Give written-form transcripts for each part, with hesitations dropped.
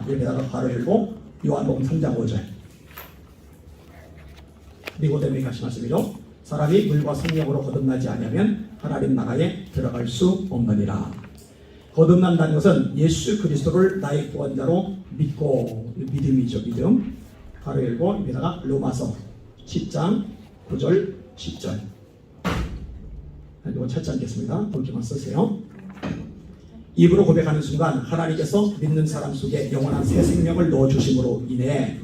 여기다가 괄호 열고 요한복음 3장 5절. 니고데모에게 하신 말씀이죠. 사람이 물과 성령으로 거듭나지 아니하면 하나님 나라에 들어갈 수 없느니라. 거듭난다는 것은 예수 그리스도를 나의 구원자로 믿고, 믿음이죠. 믿음. 괄호 열고 여기다가 로마서 10장 9절 10절. 이거 찾지 않겠습니다. 볼게만 쓰세요. 입으로 고백하는 순간 하나님께서 믿는 사람 속에 영원한 새 생명을 넣어주심으로 인해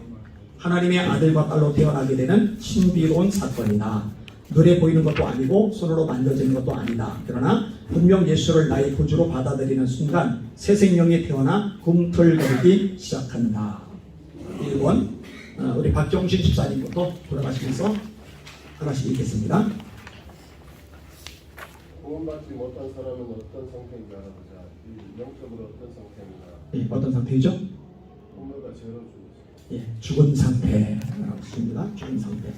하나님의 아들과 딸로 태어나게 되는 신비로운 사건이다. 눈에 보이는 것도 아니고 손으로 만져지는 것도 아니다. 그러나 분명 예수를 나의 구주로 받아들이는 순간 새 생명이 태어나 꿈틀거리기 시작한다. 1번 우리 박정신 집사님부터 돌아가시면서 하나씩 읽겠습니다. 구원받지 못한 사람은 어떤 상태인지 알아보자. 영적으로 어떤 상태인가? 예, 어떤 상태이죠? 부모가 죄로 죽었어요. 예, 죽은 상태라고 했습니다. 죽은 상태.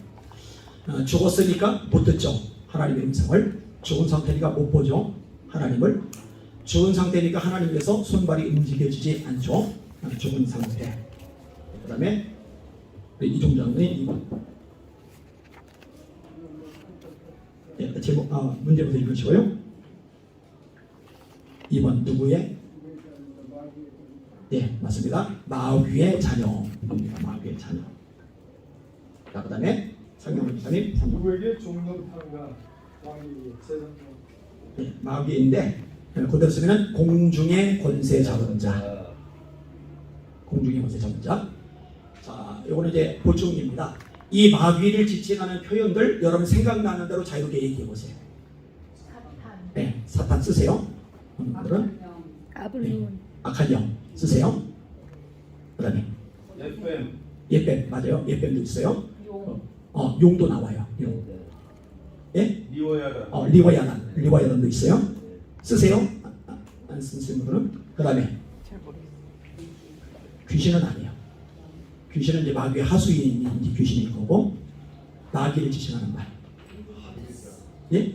죽었으니까 못 듣죠. 하나님의 음성을. 죽은 상태니까 못 보죠. 하나님을. 죽은 상태니까 하나님께서 손발이 움직여지지 않죠. 죽은 상태. 그 다음에 이종장님 2번. 예, 제목, 문제부터 읽으시고요. 2번 누구의? 예, 맞습니다. 마귀의 자녀입니다. 마귀의 자녀. 자, 그 다음에 상경훈 기사님. 누구에게 종노릇하는가? 왕이 세상. 예, 마귀인데 그대로 쓰면 공중의 권세 잡은 자. 공중의 권세 잡은 자. 자, 요거는 이제 보충입니다. 이 마귀를 지칭하는 표현들 여러분 생각나는 대로 자유롭게 얘기해 보세요. 네, 사탄 쓰세요. 오늘은 네, 악한 영 쓰세요. 그다음에 예뱀 맞아요. 예뱀도 있어요. 용도 나와요. 용. 예? 리워야단도 있어요. 쓰세요. 안 쓰시는 분은 그다음에 귀신은 아니에요. 귀신은 이제 마귀의 하수인이 이제 귀신일 거고 나귀를 지칭하는 말. 예?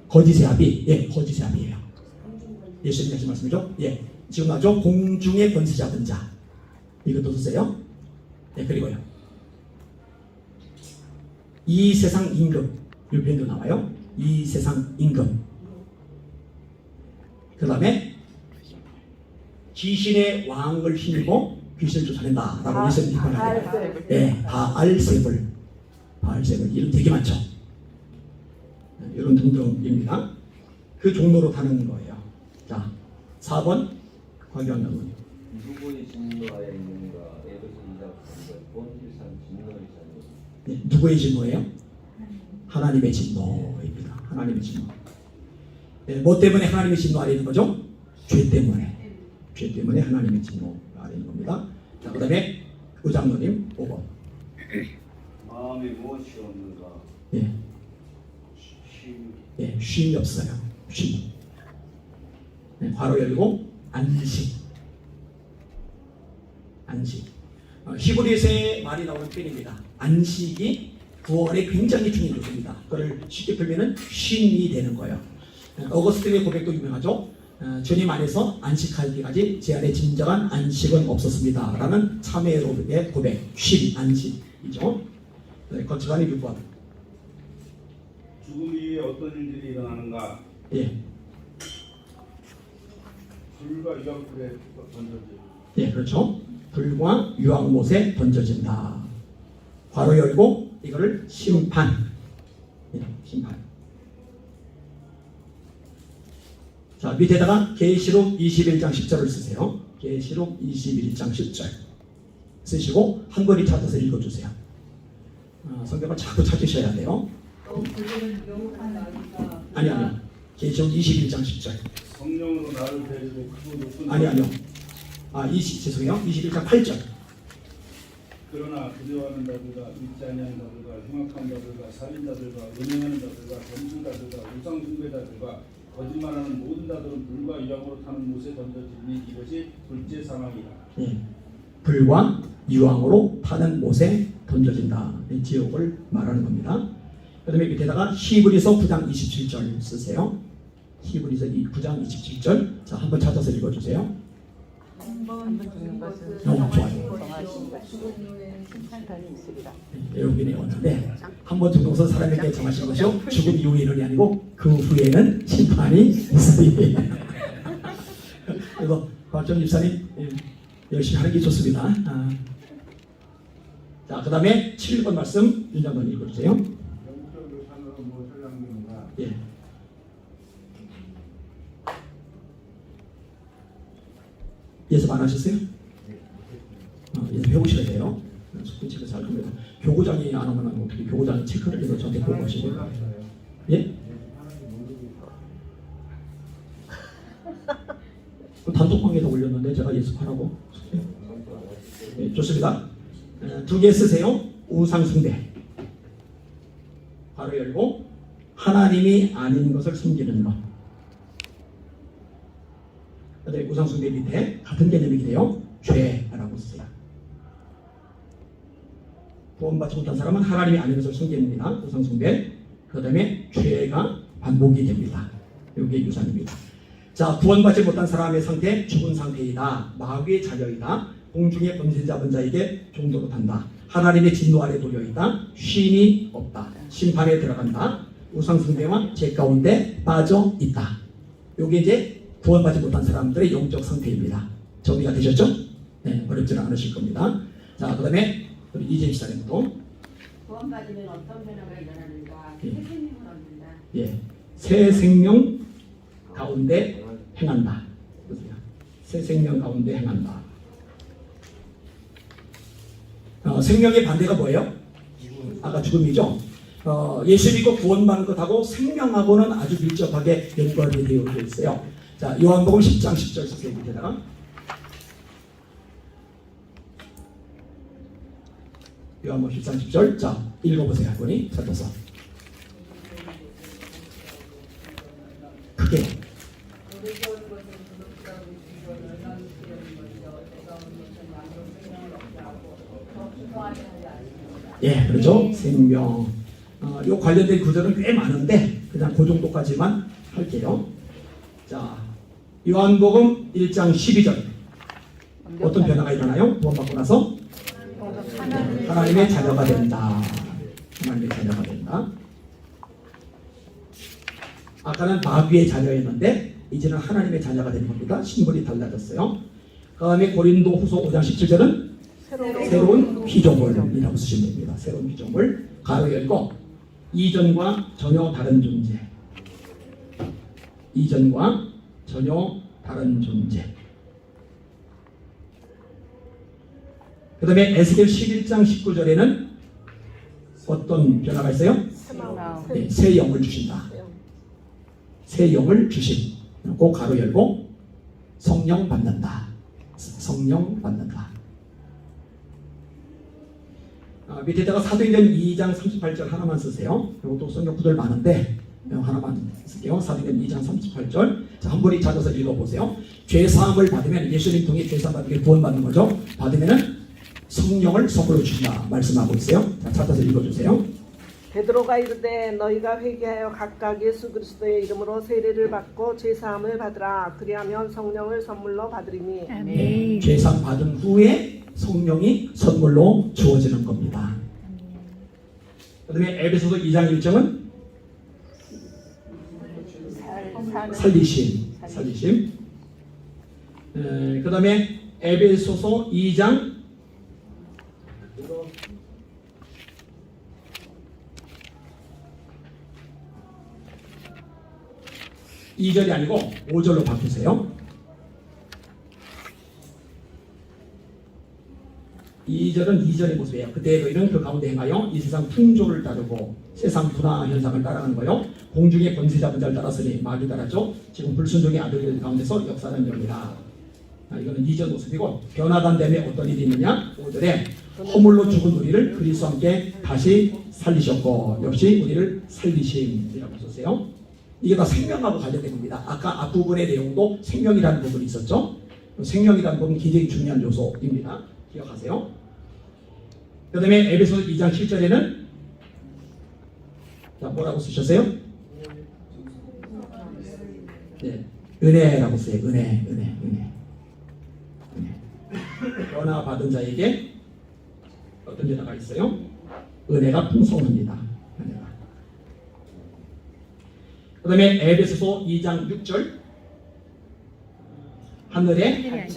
거짓의 아비. 예, 거짓의 아비예요. 예수님 하신 말씀이죠? 예. 지금 나죠? 공중의 권세 잡은 자. 이것도 쓰세요. 예, 그리고요. 이 세상 임금. 이 표현도 나와요. 이 세상 임금. 그 다음에 귀신의 왕을 힘입고 귀신을 쫓아낸다 라고 예수님 비판하고, 예, 바알세불 이름 되게 많죠. 이런 등등입니다. 그 종로로 타는 거예요. 자, 4번 광경장군. 누구의 진노하에 있는가? 에베소 2장 3절 본질상 진노의 자녀. 네, 누구의 진노예요? 하나님의 진노입니다. 하나님의 진노. 네, 뭐 때문에 하나님의 진노 아래 있는 거죠? 죄 때문에. 죄 때문에 하나님의 진노 아래 있는 겁니다. 자, 그 다음에 의장로님 5번. 마음에 무엇이 없는가? 예. 예, 쉼이 없어요. 쉼. 네, 괄호 열고 안식. 히브리서의 말이 나오는 표현입니다. 안식이 구원에 굉장히 중요한 요소입니다. 그걸 쉽게 풀면은 쉼이 되는 거예요. 어거스틴의 고백도 유명하죠. 주님 안에서 안식할 때까지 제 안에 진정한 안식은 없었습니다. 라는 참회의 고백, 쉼, 안식이죠. 네, 거치관이 6번. 죽음 이후에 어떤 일들이 일어나는가? 예. 불과 유황불에 던져지. 예, 그렇죠. 불과 유황못에 던져진다. 괄호 열고 이거를 심판. 예, 심판. 자, 밑에다가 계시록 21장 10절을 쓰세요. 계시록 21장 10절 쓰시고 한 권이 찾아서 읽어주세요. 성경을 자꾸 찾으셔야 돼요. 아니요. 계시록 21장 10절. 성령으로 나를 데리고 크고 높은 아니요. 죄송해요. 21장 8절. 그러나 두려워하는 자들과 믿지 아니하는 자들과 흉악한 자들과 살인자들과 음행하는 자들과 범죄자들과 우상 숭배자들과 거짓말하는 모든 자들은 불과 유황으로 타는 못에 던져지니 이것이 둘째 사망이다. 불과 유황으로 타는 못에 던져진다. 이 지옥을 말하는 겁니다. 그 다음에 밑에다가 히브리서 9장 27절 쓰세요. 히브리서 9장 27절. 자, 한번 찾아서 읽어주세요. 죽는 것은 좋아요. 죽은 이후에는 심판이 있으리라. 여기 내용인데 한번 죽는 것은 사람에게 정하신 것이요 죽음 이후의 일이 아니고 그 후에는 심판이 있으리. 그래서 박정 집사님 열심히 하는 게 좋습니다. 자, 그 다음에 7번 말씀 윤장관 읽어주세요. 영적으로 산으로 무엇을 남기는가? 예. 예습 안 하셨어요? 예습 해보셔야 돼요. 숙제 체크 잘 겁니다. 교구장이 안 하면 어떻게 교구장이 체크를 해서 저한테 보고하시고. 예? 단톡방에다 올렸는데 제가 예습하라고. 예, 좋습니다. 두 개 쓰세요. 우상숭배. 바로 열고 하나님이 아닌 것을 숨기는 것. 그다음에 우상숭배 밑에 같은 개념이게 돼요. 죄라고 쓰세요. 구원받지 못한 사람은 하나님이 아닌 것을 숨깁니다. 우상숭배. 그 다음에 죄가 반복이 됩니다. 이게 유산입니다. 자, 구원받지 못한 사람의 상태, 죽은 상태이다. 마귀의 자녀이다. 공중의 범죄 잡은 자에게 종도로 탄다. 하나님의 진노 아래 놓여있다. 쉼이 없다. 심판에 들어간다. 우상숭배와 죄 가운데 빠져 있다. 이게 이제 구원받지 못한 사람들의 영적 상태입니다. 정리가 되셨죠? 네, 어렵지는 않으실 겁니다. 자, 그 다음에 우리 이재희 시사님도 구원받으면 어떤 변화가 일어나는가? 예. 새 생명을 얻는다. 예, 새 생명 가운데 행한다. 보세요. 새 생명 가운데 행한다. 생명의 반대가 뭐예요? 아까 죽음이죠. 예수 믿고 구원받는 것하고 생명하고는 아주 밀접하게 연관이 되어 있어요. 자, 요한복음 10장 10절 쓰세요. 밑에다가 요한복음 10장 10절. 자, 읽어보세요. 한 분이 찾아서 크게. 예, 그렇죠. 생명. 요 관련된 구절은 꽤 많은데 그냥 그 정도까지만 할게요. 자, 요한복음 1장 12절. 어떤 변화가 일어나요? 구원받고 나서 하나님의 자녀가 된다. 하나님의 자녀가 된다. 아까는 마귀의 자녀였는데 이제는 하나님의 자녀가 되는 겁니다. 신분이 달라졌어요. 그 다음에 고린도 후서 5장 17절은 새로운 피조물이라고 쓰시면 됩니다. 새로운 피조물. 가로 열고 이전과 전혀 다른 존재. 이전과 전혀 다른 존재. 그 다음에 에스겔 11장 19절에는 어떤 변화가 있어요? 네, 새 영을 주신다. 새 영을 주심. 꼭 가로 열고 성령 받는다. 성령 받는다. 밑에다가 사도행전 2장 38절 하나만 쓰세요. 그리고 또 성경 구절 많은데 하나만 쓸게요. 사도행전 2장 38절. 자, 한 분이 찾아서 읽어보세요. 죄사함을 받으면 예수님 통해 죄사함 받으면 구원받는 거죠. 받으면은 성령을 선물로 주신다 말씀하고 있어요. 자, 찾아서 읽어주세요. 베드로가 이르되 너희가 회개하여 각각 예수 그리스도의 이름으로 세례를 받고 죄사함을 받으라. 그리하면 성령을 선물로 받으리니. 네, 죄사함 받은 후에 성령이 선물로 주어지는 겁니다. 그 다음에 에베소서 2장 1절은 살리심. 그 다음에 에베소서 2장 2절이 아니고 5절로 바꾸세요. 2절은 2절의 모습이에요. 그때 너희는 그 가운데 행하여 이 세상 풍조를 따르고 세상 분화 현상을 따라가는 거요. 공중의 권세 잡은 자를 따랐으니 마귀 따랐죠. 지금 불순종의 아들들 가운데서 역사하는 영이다. 이거는 2절 모습이고 변화된 다음에 어떤 일이 있느냐? 5절에 허물로 죽은 우리를 그리스도와 함께 다시 살리셨고 역시 우리를 살리심이라고 썼어요. 이게 다 생명하고 관련된 겁니다. 아까 앞부분의 내용도 생명이라는 부분이 있었죠. 생명이라는 부분은 굉장히 중요한 요소입니다. 기억하세요. 그 다음에 에베소서 2장 7절에는 자, 뭐라고 쓰셨어요? 네, 은혜라고 써요. 은혜. 변화받은 자에게 어떤 변화가 있어요? 은혜가 풍성합니다. 은혜가. 그 다음에 에베소서 2장 6절 하늘에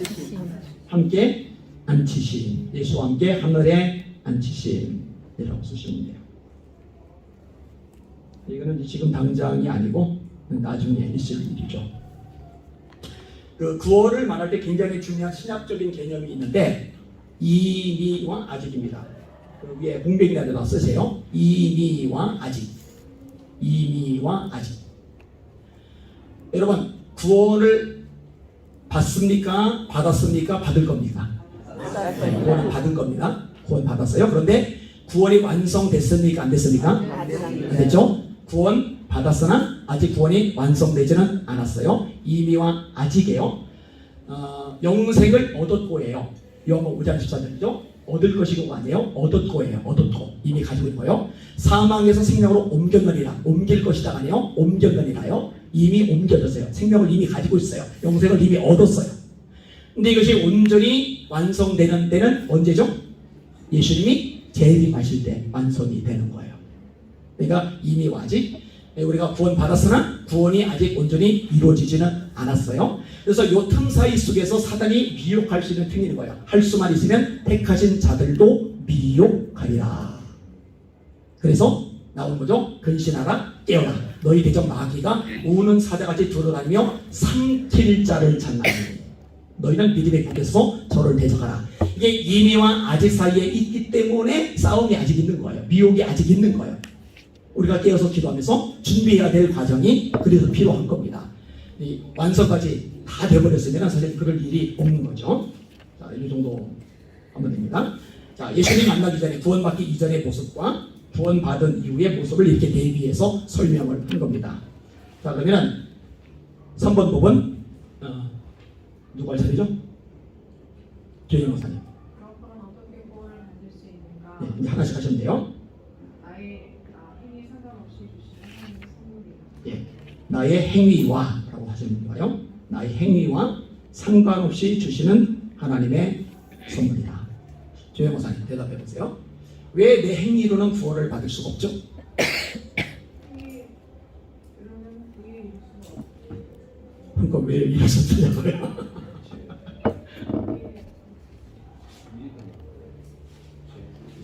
함께 앉히심, 예수와 함께 하늘에 앉히심이라고 쓰시면 돼요. 이거는 지금 당장이 아니고 나중에 있을 일이죠. 그 구원을 말할 때 굉장히 중요한 신학적인 개념이 있는데 이미와 아직입니다. 그 위에 공백이라도 쓰세요. 이미와 아직. 이미와 아직. 여러분 구원을 받습니까? 받았습니까? 받을 겁니까? 구원을 받은 겁니다. 구원 받았어요. 그런데 구원이 완성됐습니까? 안 됐습니까? 안 됐죠? 구원 받았으나 아직 구원이 완성되지는 않았어요. 이미와 아직이에요. 영생을 얻었고예요. 영어 5장 14절이죠. 얻을 것이고 아니에요. 얻었고예요. 얻었고 이미 가지고 있는 거예요. 사망에서 생명으로 옮겼느니라. 옮길 것이다 아니에요. 옮겼느니라요. 이미 옮겨졌어요. 생명을 이미 가지고 있어요. 영생을 이미 얻었어요. 근데 이것이 온전히 완성되는 때는 언제죠? 예수님이 재림하실 때 완성이 되는 거예요. 그러니까 이미와 아직 우리가 구원 받았으나 구원이 아직 온전히 이루어지지는 않았어요. 그래서 이 틈 사이 속에서 사단이 미혹할 수 있는 틈이 있는 거예요. 할 수만 있으면 택하신 자들도 미혹하리라. 그래서 나온 거죠. 근신하라 깨어라. 너희 대적 마귀가 우는 사자같이 돌아다니며 삼킬 자를 찾나니 너희는 믿음의 국에서 저를 대적하라. 이게 이미와 아직 사이에 있기 때문에 싸움이 아직 있는 거예요. 미혹이 아직 있는 거예요. 우리가 깨어서 기도하면서 준비해야 될 과정이 그래서 필요한 겁니다. 이 완성까지 다 돼버렸으면 사실 그럴 일이 없는 거죠. 자, 이 정도 하면 됩니다. 자, 예수님 만나기 전에 구원받기 이전의 모습과 구원받은 이후의 모습을 이렇게 대비해서 설명을 한 겁니다. 자, 그러면 3번 부분 누가 할 차례죠? 조영 목사님. 그럼 어떻게 구원을 받을 수 있는가? 네, 이제 하나씩 하시면 돼요. 나의 행위 상관없이 주시는 하나님의 선물이다. 예, 나의 행위와 라고 하시면 좋아요. 나의 행위와 상관없이 주시는 하나님의 선물이다. 조영 목사님 대답해 보세요. 왜 내 행위로는 구원을 받을 수가 없죠? 그러면 그의 이룰 수가 없고 그러니까 왜 이러셨냐고요?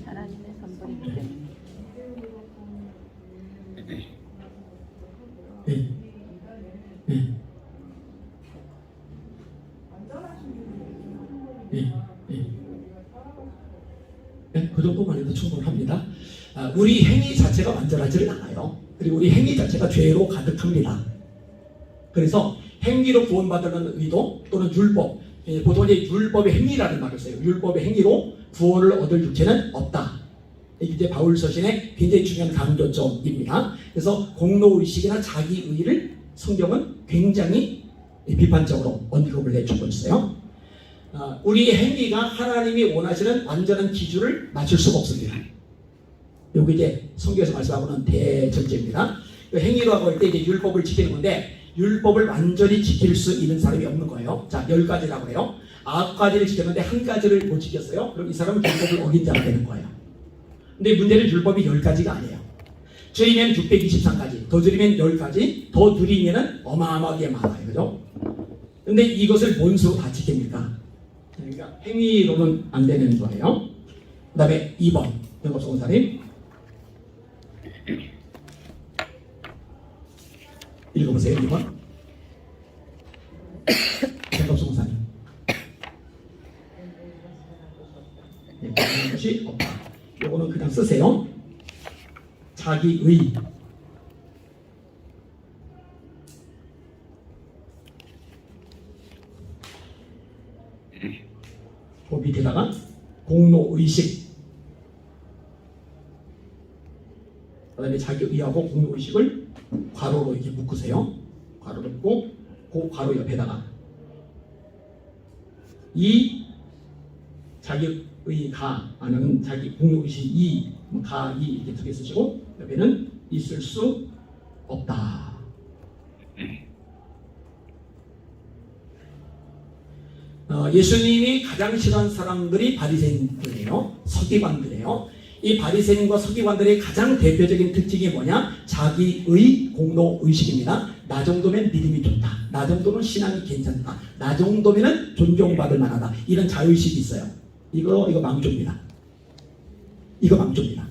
하나님의 선물이기 때문에. 네. 네. 네. 네. 네, 그 정도만 해도 충분합니다. 우리 행위 자체가 완전하지는 않아요. 그리고 우리 행위 자체가 죄로 가득합니다. 그래서 행위로 구원받으려는 의도 또는 율법, 보통 이제 율법의 행위라는 말을 써요. 율법의 행위로 구원을 얻을 육체는 없다. 이게 이제 바울 서신의 굉장히 중요한 강조점입니다. 그래서 공로의식이나 자기의를 성경은 굉장히 비판적으로 언급을 해주고 있어요. 우리의 행위가 하나님이 원하시는 완전한 기준을 맞출 수가 없습니다. 여기 이제 성경에서 말씀하고는 대전제입니다. 행위라고 할 때 이제 율법을 지키는 건데 율법을 완전히 지킬 수 있는 사람이 없는 거예요. 자, 10가지라고 해요. 9가지를 지켰는데 한 가지를 못 지켰어요. 그럼 이 사람은 율법을 어긴 자가 되는 거예요. 근데 문제는 율법이 10가지가 아니에요. 줄이면 623가지, 더 줄이면 10가지, 더 줄이면 어마어마하게 많아요. 그죠? 근데 이것을 뭔 수로 다 지킵니까? 그러니까 행위로는 안 되는 거예요. 그 다음에 2번, 영업소 원사님. 읽어보세요. 2번. 영업소 원사님. 네, 그런 것이 없다. 요거는 그냥 쓰세요. 자기의. 그 밑에다가 공로의식. 그 다음에 자기의하고 공로의식을 괄호로 이렇게 묶으세요. 괄호로 묶고 그 괄호 옆에다가 이 자기의가 아니면 자기 공로의식 이 가 이 이렇게 두 개 쓰시고 옆에는 있을 수 없다. 예수님이 가장 싫어하는 사람들이 바리새인들이에요. 서기관들이에요. 이 바리새인과 서기관들의 가장 대표적인 특징이 뭐냐? 자기의 공로의식입니다. 나 정도면 믿음이 좋다. 나 정도는 신앙이 괜찮다. 나 정도면 존경받을 만하다. 이런 자의식이 있어요. 이거 망조입니다. 이거 망조입니다.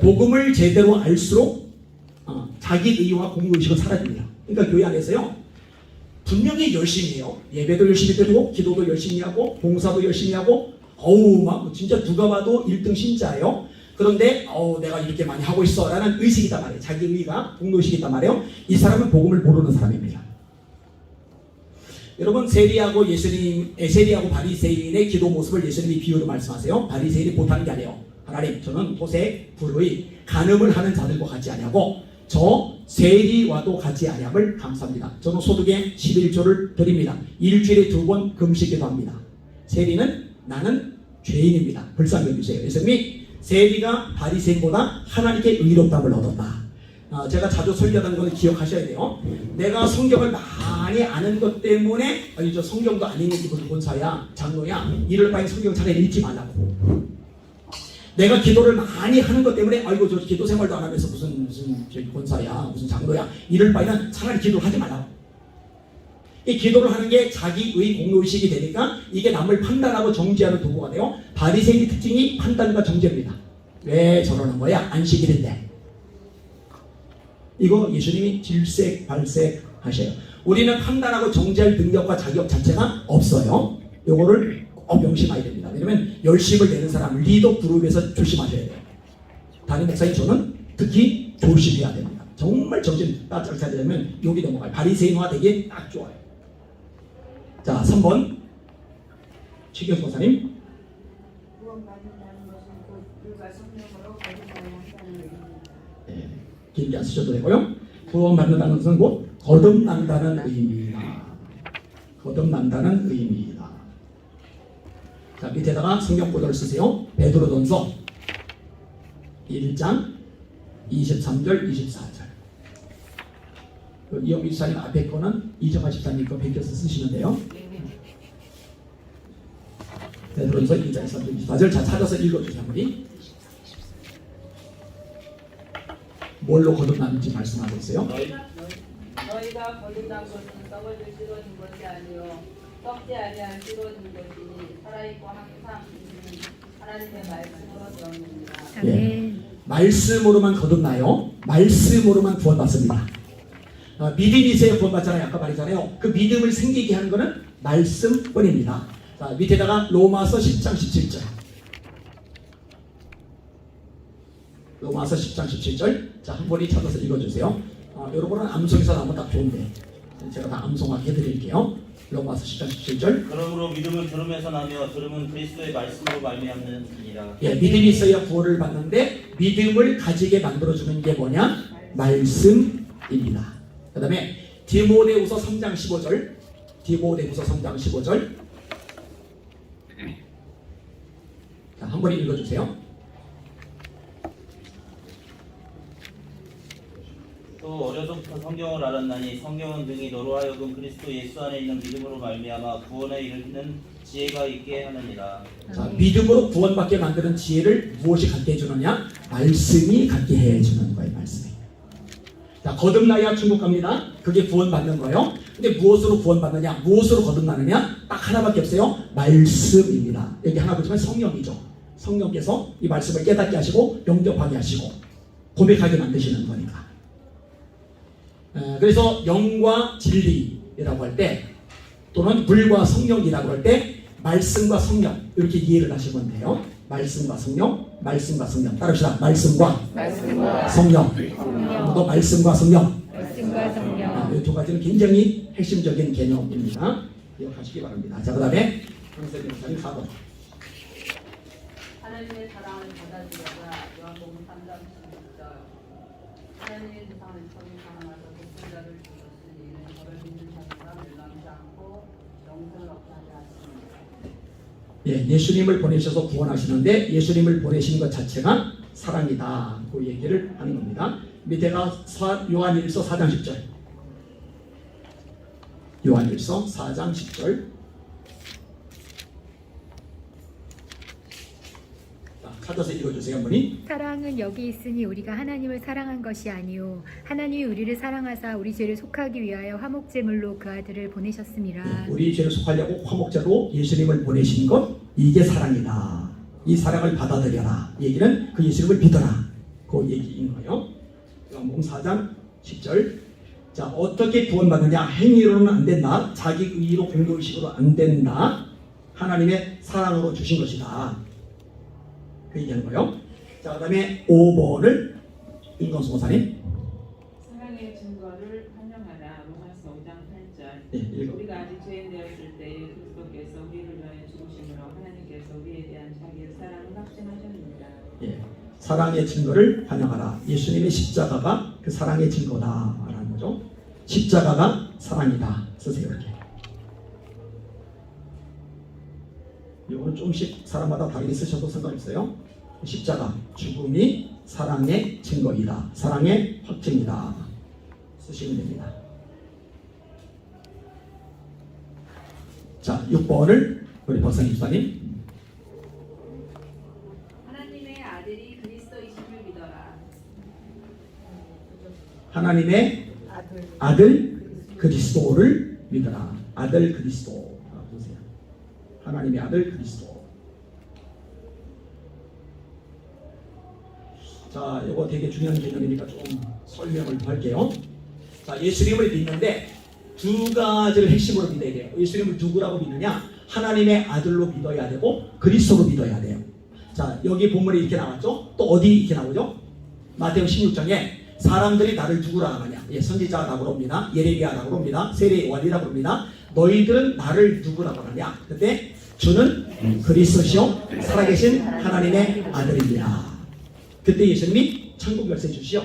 복음을 제대로 알수록 자기의와 공로의식은 사라집니다. 그러니까 교회 안에서요. 분명히 열심히 해요. 예배도 열심히 드리고 기도도 열심히 하고 봉사도 열심히 하고 막 진짜 누가 봐도 1등 신자예요. 그런데 내가 이렇게 많이 하고 있어 라는 의식이단 말이에요. 자기 의가 공로의식이단 말이에요. 이 사람은 복음을 모르는 사람입니다. 여러분 세리하고 바리새인의 기도 모습을 예수님이 비유로 말씀하세요. 바리새인이 못하는 게 아니에요. 하나님 저는 토색, 불의, 간음을 하는 자들과 같지 아니하고 저 세리와도 같이 아니함을 감사합니다. 저는 소득의 11조를 드립니다. 일주일에 2번 금식기도 합니다. 세리는 나는 죄인입니다. 불쌍히 여기세요. 예수님이 세리가 바리새인보다 하나님께 의롭다함을 얻었다. 제가 자주 설교하는 것을 기억하셔야 돼요. 내가 성경을 많이 아는 것 때문에 저 성경도 안 읽는 기분 본사야 장로야 이럴 바에 성경 차라리 읽지 말라고. 내가 기도를 많이 하는 것 때문에 저 기도 생활도 안 하면서 무슨 권사야 무슨 장로야 이럴 바에는 차라리 기도를 하지 말라고. 이 기도를 하는 게 자기의 공로의식이 되니까 이게 남을 판단하고 정죄하는 도구가 돼요. 바리새인의 특징이 판단과 정죄입니다. 왜 저러는 거야? 안식일인데. 이거 예수님이 질색발색 하셔요. 우리는 판단하고 정죄할 능력과 자격 자체가 없어요. 요거를 꼭 명심해야 됩니다. 왜냐면 열심을 내는 사람 리더 그룹에서 조심하셔야 돼요. 담임 목사님 저는 특히 조심해야 됩니다. 정말 정신 바짝 차려야 되면 여기 넘어가요. 바리새인화 되기에 딱 좋아요. 자 3번 최경 목사님. 구원받는다는 것은 곧 불과 성령으로 거듭나야 한다는 의미입니다. 길게 안 쓰셔도 되고요. 구원받는다는 것은 곧 거듭난다는 의미입니다. 거듭난다는 의미입니다. 자 밑에다가 성경 구절을 쓰세요. 베드로전서 1장 23절 24절. 이영미 지사님 앞에 거는 이정아 집사님 거 베껴서 쓰시면 돼요. 베드로전서 1장 23절 24절. 자 찾아서 읽어주세요. 우리 뭘로 거듭나는지 말씀하고 너희가 거듭난 것은 썩어질 씻어진 것이 아니요 썩지 아니할 씻어진 것이니 살아있고 항상 있는 하나님의 말씀으로 되었느니라. 예. 말씀으로만 거듭나요. 말씀으로만 구원받습니다. 믿음이 있어야 구원받잖아요. 아까 말했잖아요. 그 믿음을 생기게 하는 것은 말씀뿐입니다. 자 밑에다가 로마서 10장 17절. 로마서 10장 17절. 자, 한 번이 찾아서 읽어주세요. 여러분은 암송에서 나오면 딱 좋은데 제가 다 암송하게 해드릴게요. 로마서 10장 17절. 그러므로 믿음은 들음에서 나며 들음은 그리스도의 말씀으로 말미암느니라. 예, 믿음이 있어야 구원을 받는데 믿음을 가지게 만들어주는 게 뭐냐? 말씀입니다. 그 다음에 디모데후서 3장 15절. 디모데후서 3장 15절. 자, 한 번에 읽어주세요. 또 어려서부터 성경을 알았나니 성경은 등이 너로 하여금 그리스도 예수 안에 있는 믿음으로 말미암아 구원에 이르는 지혜가 있게 하느니라. 자, 믿음으로 구원받게 만드는 지혜를 무엇이 갖게 해주느냐? 말씀이 갖게 해주는 거예요. 말씀이. 자, 거듭나야 천국 갑니다. 그게 구원받는 거예요. 근데 무엇으로 구원받느냐? 무엇으로 거듭나느냐? 딱 하나밖에 없어요. 말씀입니다. 여기 하나 보지만 성령이죠. 성령께서 이 말씀을 깨닫게 하시고 영접하게 하시고 고백하게 만드시는 거니까. 그래서 영과 진리라고 할 때 또는 물과 성령이라고 할 때 말씀과 성령 이렇게 이해를 하시면 돼요. 말씀과 성령, 말씀과 성령. 따라합시다. 말씀과 성령. 또 말씀과 성령. 이 두 가지는 굉장히 핵심적인 개념입니다. 기억하시기 바랍니다. 자, 그 다음에 강세빈 목사님 4번. 하나님의 사랑을 받아들여라. 요한복음 3장 16절. 하나님의 세상을 처음 사랑하사 독생자를 주셨으니 이는 저를 믿는 자마다 멸망치 않고 영생을 얻게 하셨습니다. 예, 예수님을 보내셔서 구원하시는데 예수님을 보내시는 것 자체가 사랑이다. 그 얘기를 하는 겁니다. 밑에가 요한일서 4장 10절. 요한일서 4장 10절. 찾아서 읽어주세요, 어머니. 사랑은 여기 있으니 우리가 하나님을 사랑한 것이 아니요 하나님이 우리를 사랑하사 우리 죄를 속하기 위하여 화목제물로 그 아들을 보내셨습니다. 우리 죄를 속하려고 화목제로 예수님을 보내신 것, 이게 사랑이다. 이 사랑을 받아들여라. 이 얘기는 그 예수님을 믿어라. 그 얘기인 거예요. 요한복음 4장 10절. 자, 어떻게 구원받느냐? 행위로는 안 된다. 자기 의로 공로의식으로 안 된다. 하나님의 사랑으로 주신 것이다. 그 얘기하는 거예요. 자, 그 다음에 5번을 윤건수 목사님. 사랑의 증거를 환영하라. 로마서 5장 8절. 네, 읽어. 우리가 아직 죄인 되었을 때 그리스도께서 우리를 위하여 죽으심으로 하나님께서 우리에 대한 자기의 사랑을 확증하셨습니다. 예, 사랑의 증거를 환영하라. 예수님의 십자가가 그 사랑의 증거다라는 거죠. 십자가가 사랑이다. 쓰세요, 이렇게. 이거는 조금씩 사람마다 다르게 쓰셔도 상관없어요. 십자가, 죽음이 사랑의 증거이다. 사랑의 확증이다. 쓰시면 됩니다. 자, 6번을 우리 박상희 집사님. 하나님의 아들이 그리스도이심을 믿어라. 하나님의 아들 그리스도를 믿어라. 아들 그리스도. 보세요. 하나님의 아들 그리스도. 자, 이거 되게 중요한 개념이니까 좀 설명을 할게요. 자, 예수님을 믿는데 두 가지를 핵심으로 믿어야 돼요. 예수님을 누구라고 믿느냐? 하나님의 아들로 믿어야 되고 그리스도로 믿어야 돼요. 자, 여기 본문에 이렇게 나왔죠? 또 어디 이렇게 나오죠? 마태복음 16장에 사람들이 나를 누구라고 하냐? 예, 선지자라고 그럽니다. 예레미야라고 그럽니다. 세례요한이라고 그럽니다. 너희들은 나를 누구라고 하냐? 그때 주는 그리스도시요 살아계신 하나님의 아들입니다. 그때 예수님이 천국 열쇠 주시오.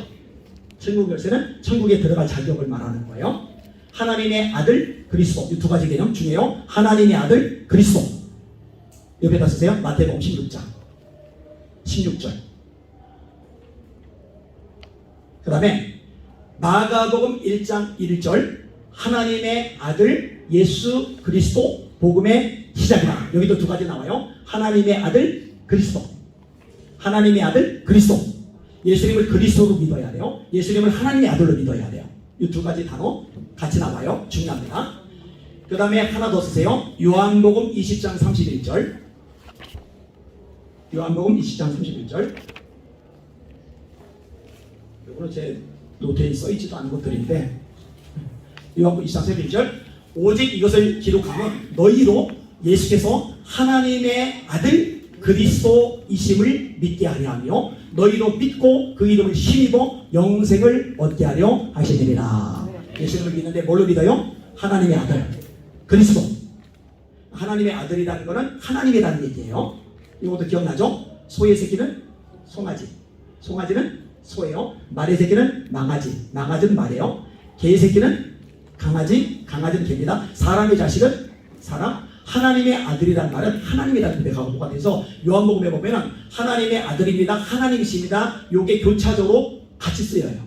천국 열쇠는 천국에 들어갈 자격을 말하는 거예요. 하나님의 아들 그리스도. 이 두 가지 개념 중요해요. 하나님의 아들 그리스도. 옆에다 쓰세요. 마태복음 16장 16절. 그 다음에 마가복음 1장 1절. 하나님의 아들 예수 그리스도 복음의 시작이다. 여기도 두 가지 나와요. 하나님의 아들 그리스도. 하나님의 아들 그리스도. 예수님을 그리스도로 믿어야 돼요. 예수님을 하나님의 아들로 믿어야 돼요. 이 두 가지 단어 같이 나와요. 중요합니다. 그 다음에 하나 더 쓰세요. 요한복음 20장 31절. 요한복음 20장 31절. 이거는 제 노트에 써있지도 않은 것들인데 요한복음 20장 31절. 오직 이것을 기록하면 너희로 예수께서 하나님의 아들 그리스도이심을 믿게 하려 하며 너희로 믿고 그 이름을 힘입어 영생을 얻게 하려 하시느니라. 예수님을 믿는데 뭘로 믿어요? 하나님의 아들 그리스도. 하나님의 아들이라는 것은 하나님이라는 얘기예요. 이것도 기억나죠? 소의 새끼는 송아지, 송아지는 소예요. 말의 새끼는 망아지, 망아지는 말이에요. 개의 새끼는 강아지, 강아지는 개입니다. 사람의 자식은 사람. 하나님의 아들이란 말은 하나님이라는 뜻하고 똑같아서 요한복음에 보면은 하나님의 아들입니다, 하나님이십니다. 요게 교차적으로 같이 쓰여요.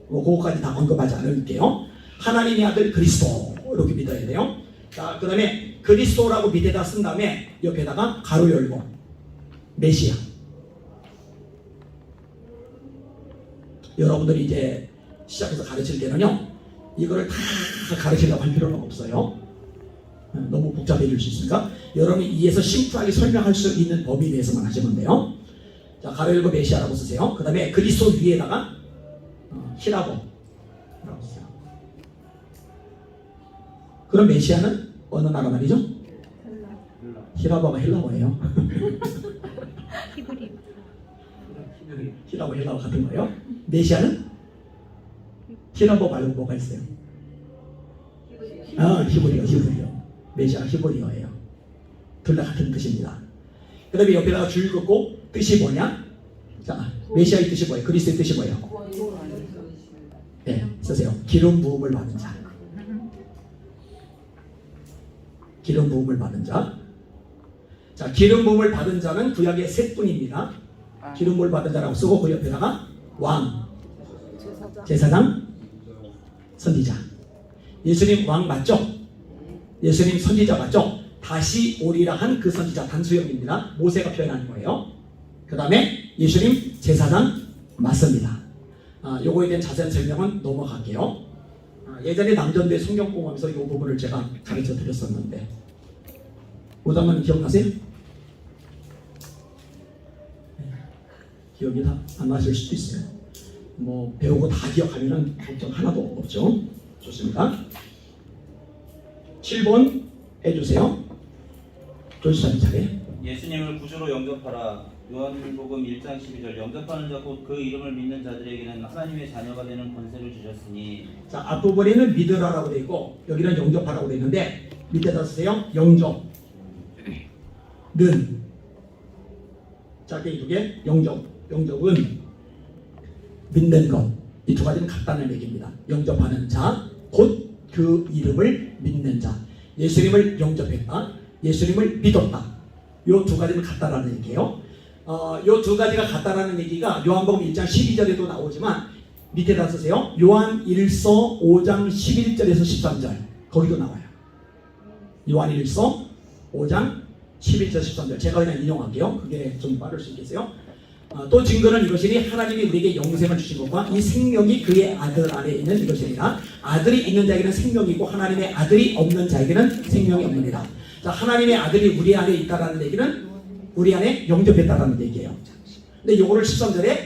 그거까지 다 언급하지 않을게요. 하나님의 아들 그리스도 이렇게 믿어야 돼요. 자, 그 다음에 그리스도라고 밑에다 쓴 다음에 옆에다가 가로 열고 메시아. 여러분들이 이제 시작해서 가르칠 때는요, 이거를 다 가르치려고 할 필요는 없어요. 너무 복잡해질 수 있으니까 여러분이 이해해서 심플하게 설명할 수 있는 범위 내에서만 하시면 돼요. 자, 가로 열고 메시아라고 쓰세요. 그 다음에 그리스도 위에다가 히라보라고 쓰세요. 그럼 메시아는 어느 나라 말이죠? 히라보가 헬라어예요. 히브리. 히라보 헬라어 같은 거예요. 메시아는 히라보 말고 뭐가 있어요? 히브리어, 히브리어. 메시아 히브리어예요. 둘 다 같은 뜻입니다. 그 다음에 옆에다가 줄 긋고 뜻이 뭐냐? 자, 메시아의 뜻이 뭐예요? 그리스도의 뜻이 뭐예요? 네, 쓰세요. 기름 부음을 받은 자. 기름 부음을 받은 자. 자, 기름 부음을 받은 자는 구약의 세 분입니다. 기름 부음을 받은 자라고 쓰고 그 옆에다가 왕, 제사장, 선지자. 예수님 왕 맞죠? 예수님 선지자 맞죠? 다시 오리라 한 그 선지자 단수형입니다. 모세가 표현한 거예요. 그 다음에 예수님 제사장 맞습니다. 요거에 대한 자세한 설명은 넘어갈게요. 예전에 남전대 성경공부하면서 이 부분을 제가 가르쳐 드렸었는데 오장관 기억나세요? 기억이 다 안 나실 수도 있어요. 뭐 배우고 다 기억하면은 걱정 하나도 없죠. 좋습니다. 7번 해주세요. 조지사님 차례. 예수님을 구주로 영접하라. 요한복음 1장 12절 영접하는 자 곧 그 이름을 믿는 자들에게는 하나님의 자녀가 되는 권세를 주셨으니. 자, 앞부분에는 믿으라라고 되어 있고 여기는 영접하라고 되어 있는데 밑에다 쓰세요. 영접은 짧게 이 두 개. 영접은 믿는 것. 이 두 가지는 같다는 얘기입니다. 영접하는 자, 곧 그 이름을 믿는 자. 예수님을 영접했다. 예수님을 믿었다. 이 두 가지는 같다라는 얘기예요. 이 두 가지가 같다라는 얘기가 요한복음 1장 12절에도 나오지만 밑에다 쓰세요. 요한 1서 5장 11절에서 13절 거기도 나와요. 요한 1서 5장 11절 13절 제가 그냥 인용할게요. 그게 좀 빠를 수 있겠어요. 또 증거는 이것이니 하나님이 우리에게 영생을 주신 것과 이 생명이 그의 아들 안에 있는 이것이니라. 아들이 있는 자에게는 생명이고 하나님의 아들이 없는 자에게는 생명이 없느니라. 자, 하나님의 아들이 우리 안에 있다라는 얘기는 우리 안에 영접했다라는 얘기예요. 근데 요거를 13절에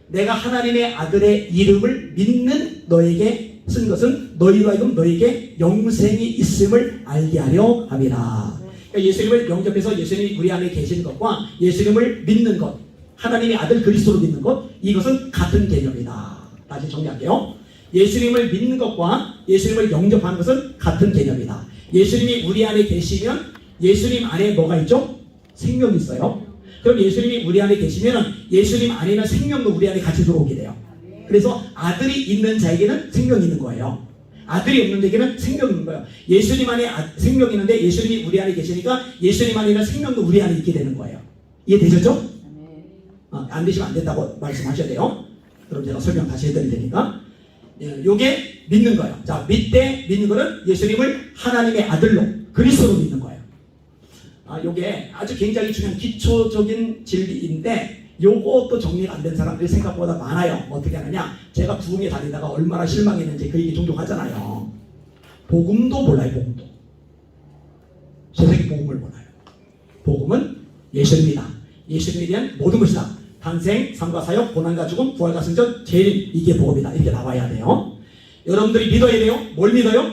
내가 하나님의 아들의 이름을 믿는 너에게 쓴 것은 너희로 하여금 너에게 영생이 있음을 알게 하려 함이라. 그러니까 예수님을 영접해서 예수님이 우리 안에 계시는 것과 예수님을 믿는 것, 하나님의 아들 그리스도를 믿는 것, 이것은 같은 개념이다. 다시 정리할게요. 예수님을 믿는 것과 예수님을 영접하는 것은 같은 개념이다. 예수님이 우리 안에 계시면 예수님 안에 뭐가 있죠? 생명이 있어요. 그럼 예수님이 우리 안에 계시면 예수님 안에는 생명도 우리 안에 같이 들어오게 돼요. 그래서 아들이 있는 자에게는 생명이 있는 거예요. 아들이 없는 자에게는 생명이 있는 거예요. 예수님 안에 생명이 있는데 예수님이 우리 안에 계시니까 예수님 안에는 생명도 우리 안에 있게 되는 거예요. 이해되셨죠? 안 되시면 안 된다고 말씀하셔야 돼요. 그럼 제가 설명 다시 해드릴 테니까. 요게 믿는 거예요. 자, 믿는 거는 예수님을 하나님의 아들로 그리스도로 믿는 거예요. 요게 아주 굉장히 중요한 기초적인 진리인데 요것도 정리가 안 된 사람들이 생각보다 많아요. 어떻게 하느냐? 제가 부흥에 다니다가 얼마나 실망했는지 그 얘기 종종 하잖아요. 복음도 몰라요. 복음도. 세상에 복음을 몰라요. 복음은 예수님이다. 예수님에 대한 모든 것이다. 탄생, 삶과 사역, 고난과 죽음, 부활과 승전, 재림, 이게 복음이다. 이렇게 나와야 돼요. 여러분들이 믿어야 돼요. 뭘 믿어요?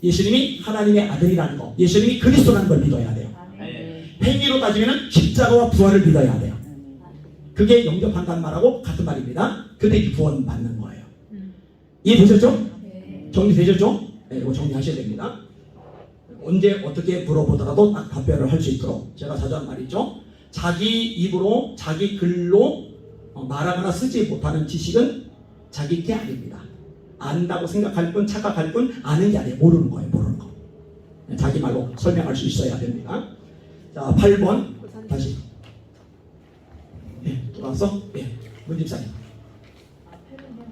예수님이 하나님의 아들이라는 거, 예수님이 그리스도라는 걸 믿어야 돼요. 행위로 따지면 십자가와 부활을 믿어야 돼요. 그게 영접한다는 말하고 같은 말입니다. 그때 구원 받는 거예요. 이해되셨죠? 정리되셨죠? 네, 이거 정리하셔야 됩니다. 언제 어떻게 물어보더라도 딱 답변을 할 수 있도록 제가 자주 하는 말이 있죠. 자기 입으로 자기 글로 말하거나 쓰지 못하는 지식은 자기 게 아닙니다. 안다고 생각할 뿐 착각할 뿐 아는 게 아니에요. 모르는 거예요. 모르는 거. 자기 말로 설명할 수 있어야 됩니다. 자, 8번 다시. 예, 들어왔어? 예, 문집사님.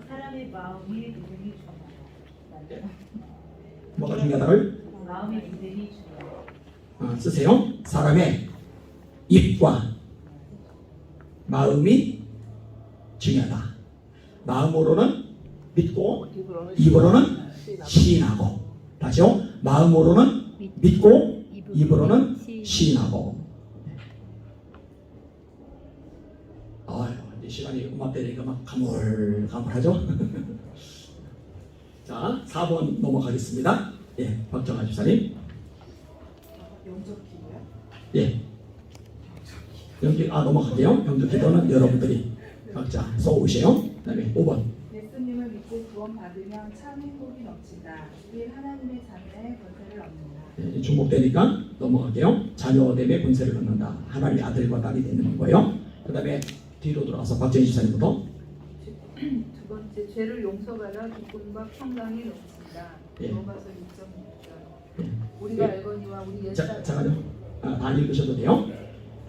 사람의 마음이 믿음이 중요하다. 뭐가 중요하다를? 마음이 믿음이 중요하다. 쓰세요. 사람의 입과 마음이 중요하다. 마음으로는 믿고 입으로는 시인하고. 다시요. 마음으로는 믿고 입으로는 시인하고. 이 시간이 음악 때리니까 막 가물가물하죠? 자, 4번 넘어가겠습니다. 예, 박정아 주사님. 영접기도요? 예. 넘어갈게요. 영접기도는 여러분들이 각자 써오세요. 그 다음에 5번. 예수님을 믿고 구원받으면 참 행복이 넘친다. 이게 하나님의 자녀의 권세를 얻는다. 예, 중복되니까 넘어갈게요. 자녀됨의 권세를 얻는다. 하나님의 아들과 딸이 되는 거예요. 그 다음에 뒤로 돌아가서 박정희 지사님부터. 두 번째, 죄를 용서받아 기쁨과 평강이 넘친다. 예. 로마서 6장 6절. 예. 우리가 예. 알거니와 우리 옛 잠깐요. 안 읽으셔도 돼요.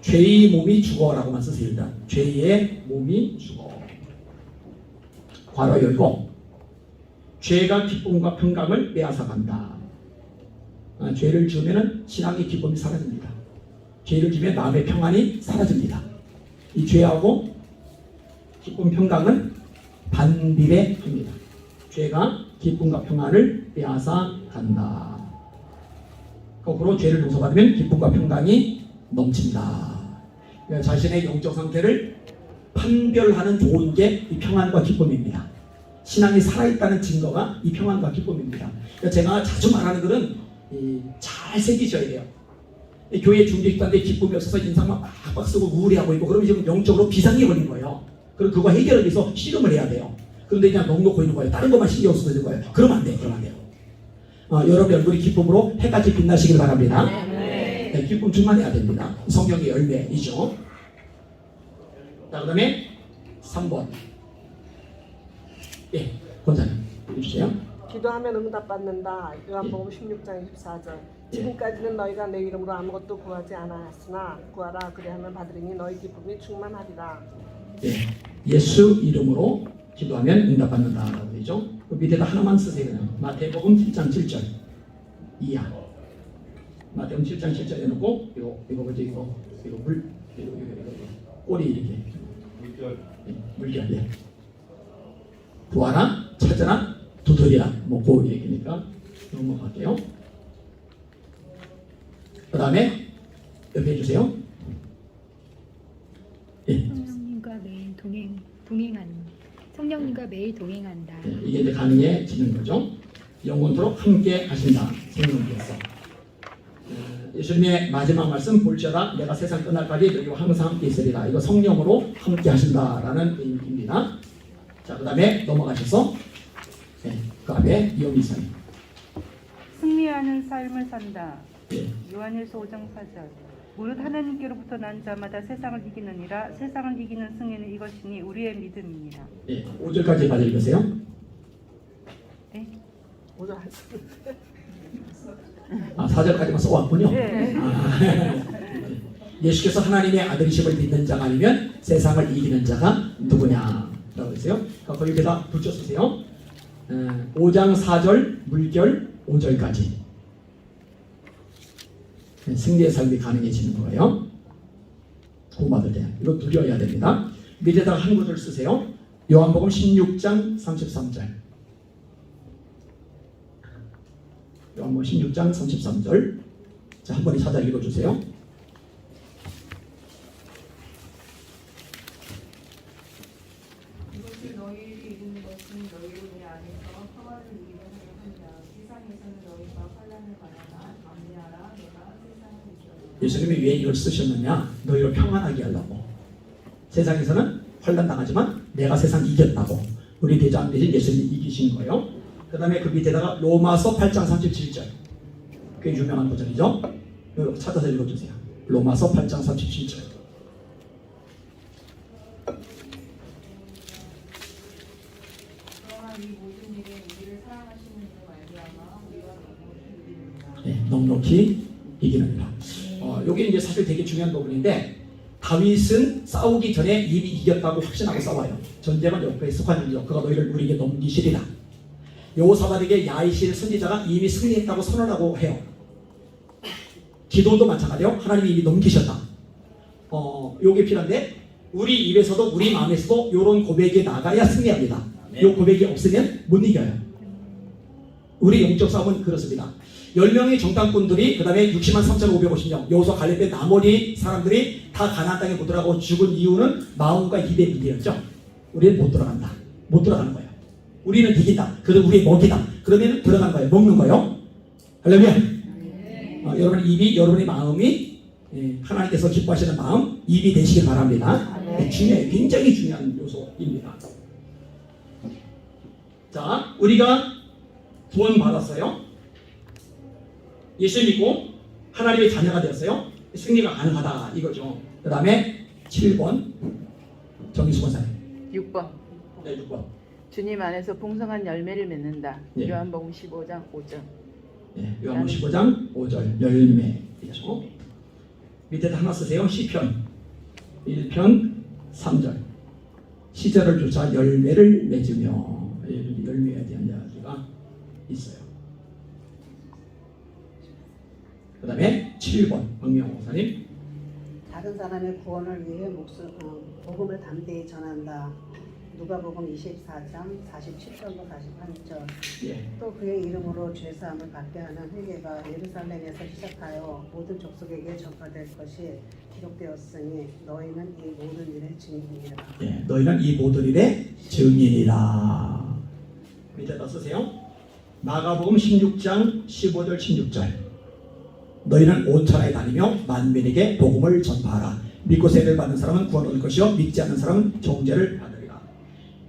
죄의 몸이 죽어라고만 쓰세요. 일단 죄의 몸이 죽어. 괄호 열고 죄가 기쁨과 평강을 빼앗아간다. 죄를 지으면 신앙의 기쁨이 사라집니다. 죄를 지으면 마음의 평안이 사라집니다. 이 죄하고 기쁨 평강은 반비례합니다. 죄가 기쁨과 평안을 빼앗아 간다. 거꾸로 죄를 용서받으면 기쁨과 평강이 넘친다. 그러니까 자신의 영적 상태를 판별하는 좋은 게 이 평안과 기쁨입니다. 신앙이 살아있다는 증거가 이 평안과 기쁨입니다. 그러니까 제가 자주 말하는 것은 잘 새기셔야 돼요. 교회 중직단데 기쁨이 없어서 인상만 빡빡 쓰고 우울해하고 있고 그러면 지금 영적으로 비상이 걸린 거예요. 그럼 그거 해결을 위해서 실험을 해야 돼요. 그런데 그냥 넉넉고 있는 거예요. 다른 것만 신경 쓰고 있는 거예요. 그러면 안 돼요. 그러면 안 돼요. 여러분 얼굴이 기쁨으로 해같이 빛나시길 바랍니다. 네, 기쁨 충만해야 됩니다. 성경의 열매이죠. 자, 그 다음에 3번. 예, 권사님 해주세요. 기도하면 응답받는다. 요한복음 16장 24절. 지금까지는 너희가 내 이름으로 아무것도 구하지 않았으나 구하라 그리하면 받으리니 너희 기쁨이 충만하리라. 예, 예수 이름으로 기도하면 응답받는다라고 되죠. 그 밑에다 하나만 쓰세요. 그냥 마태복음 7장 7절 이하. 마태복음 7장 7절 해놓고 이거 뭐지 이거 물 이거 꼬리 이렇게 물결 예. 구하라 찾아라 두드리라 그 얘기니까 넘어갈게요. 그 다음에 옆에 해주세요. 예. 성령님과 매일 성령님과 매일 동행한다. 예, 이게 이제 가능해지는 거죠. 영원토록 함께 하신다. 성령께서. 예수님의 마지막 말씀 볼지어다 내가 세상 끝날까지 너희와 항상 함께 있으리라. 이거 성령으로 함께 하신다라는 의미입니다. 자, 그 다음에 넘어가셔서 그 앞에 이용이사님. 승리하는 삶을 산다. 예. 요한일서 5장 4절. 무릇 하나님께로부터 난 자마다 세상을 이기느니라. 세상을 이기는 승리는 이것이니 우리의 믿음이니라. 예, 5절까지 가져 읽으세요. 네? 5절 4절까지만 써왔군요. 네. 예수께서 하나님의 아들이심을 믿는 자가 아니면 세상을 이기는 자가 누구냐라고 했어요. 거기에다 붙여쓰세요. 5장 4절 물결 5절까지. 승리의 삶이 가능해지는 거예요. 구원받을 때 이거 누려야 됩니다. 밑에다가 한 구절 쓰세요. 요한복음 16장 33절. 요한복음 16장 33절. 자, 한 번에 찾아 읽어주세요. 이것이 너희를 이루는 것은 너희로 내 안에서 평안을 이기게 하려 한다. 세상에서는 너희가 환난을 받아나 감내하라. 내가 세상을 이겼다. 예수님이 왜 이걸 쓰셨느냐? 너희를 평안하게 하려고. 세상에서는 환난 당하지만 내가 세상 이겼다고. 우리 대장 대신 예수님이 이기신 거예요. 그 다음에 그 밑에다가 로마서 8장 37절. 꽤 유명한 구절이죠. 이거 찾아서 읽어주세요. 로마서 8장 37절. 그러나 이 모든 일에 우리를 사랑하시는 이로 말미암아 우리가 넉넉히 이기느니라. 네, 넉넉히 이기느니라. 여기 이제 사실 되게 중요한 부분인데 다윗은 싸우기 전에 이미 이겼다고 확신하고 싸워요. 전쟁은 옆에 속한 일이죠. 그가 너희를 우리에게 넘기시리라. 여호사밧에게 야이실 선지자가 이미 승리했다고 선언하고 해요. 기도도 마찬가지요. 하나님이 이미 넘기셨다. 요게 필요한데 우리 입에서도 우리 마음에서도 이런 고백이 나가야 승리합니다. 이 고백이 없으면 못 이겨요. 우리 영적 싸움은 그렇습니다. 10명의 정탐꾼들이 그 다음에 60만 3,550명 여호수아 갈렙의 나머지 사람들이 다 가나안 땅에 못 들어가고 죽은 이유는 마음과 입의 문제였죠. 우리는 못 들어간다. 못 들어가는 거예요. 우리는 이긴다. 그래도 우리의 먹이다. 그러면 들어간 거예요. 먹는 거예요. 할렐루야. 여러분 입이 여러분의 마음이 하나님께서 기뻐하시는 마음 입이 되시길 바랍니다. 중요해요. 굉장히 중요한 요소입니다. 자, 우리가 구원 받았어요. 예수 믿고 하나님의 자녀가 되었어요. 승리가 가능하다 이거죠. 그 다음에 7번 정희수 권사님. 6번. 네, 6번. 주님 안에서 풍성한 열매를 맺는다. 예. 요한복음 15장 5절. 네, 요한복음 15장 5절 열매이죠. 밑에다 하나 쓰세요. 시편 1편 3절. 시절을 쫓아 열매를 맺으며 열매에 대한 이야기가 있어요. 그 다음에 7번 박명호 목사님. 다른 사람의 구원을 위해 복음을 담대히 전한다. 누가복음 24장 47절로 48절. 예. 또 그의 이름으로 죄사함을 받게 하는 회개가 예루살렘에서 시작하여 모든 족속에게 전파될 것이 기록되었으니 너희는 이 모든 일의 증인이라. 예, 너희는 이 모든 일의 증인이라. 밑에다 쓰세요. 마가복음 16장 15절 16절. 너희는 온 천하에 다니며 만민에게 복음을 전파하라. 믿고 세례를 받는 사람은 구원 얻을 것이요 믿지 않는 사람은 정죄를 받으리라.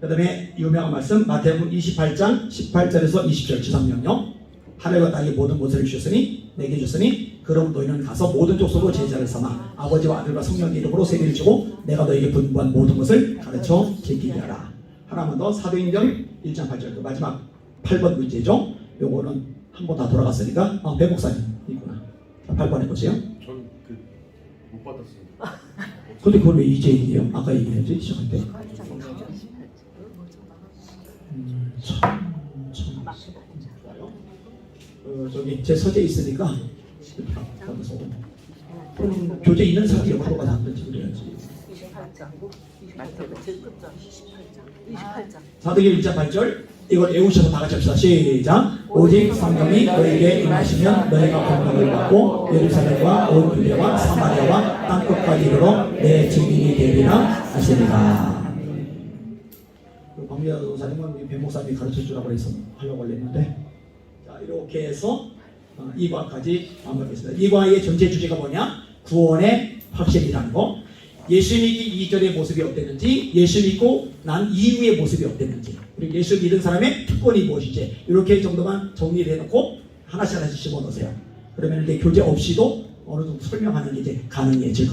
그 다음에 유명한 말씀 마태복음 28장 18절에서 20절 지상명령. 하늘과 땅의 모든 것을 주셨으니 내게 주셨으니 그럼 너희는 가서 모든 족속으로 제자를 삼아 아버지와 아들과 성령의 이름으로 세례를 주고 내가 너희에게 분부한 모든 것을 가르쳐 지키게 하라. 하나만 더 사도행전 1장 8절 마지막 8번 문제죠. 요거는 한 번 다 돌아갔으니까 배 목사님 있구나. 8번 해보세요. 전 못 받았습니다. 근데 그걸 왜 이제 얘기해요? 아까 얘기했지 시작할 때. 저기 제 서재 있으니까 교재 있는 사람이 영어로 가서 안 되지 그래야지. 28장. 28장. 제일 끝장. 28장. 사도행전 1장 8절 이걸 외우셔서 다 같이 합시다. 시작. 오직 성령이 너희에게 임하시면 너희가 권능을 받고 예루살렘과 온 유대와 사마리아와 땅끝까지 이르러 내 증인이 되리라 하시니라. 박미아 도사님은 배 목사님이 가르쳐주라고 해서 하려고 했는데 자 이렇게 해서 2과까지 마무리하겠습니다. 2과의 전체 주제가 뭐냐? 구원의 확신이라는 거. 예수 믿기 이전의 모습이 어땠는지, 예수 믿고 난 이후의 모습이 어땠는지, 그리고 예수 믿은 사람의 특권이 무엇인지 이렇게 정도만 정리를 해놓고 하나씩 집어넣으세요. 그러면 이제 교재 없이도 어느 정도 설명하는 게 이제 가능해질 겁니다.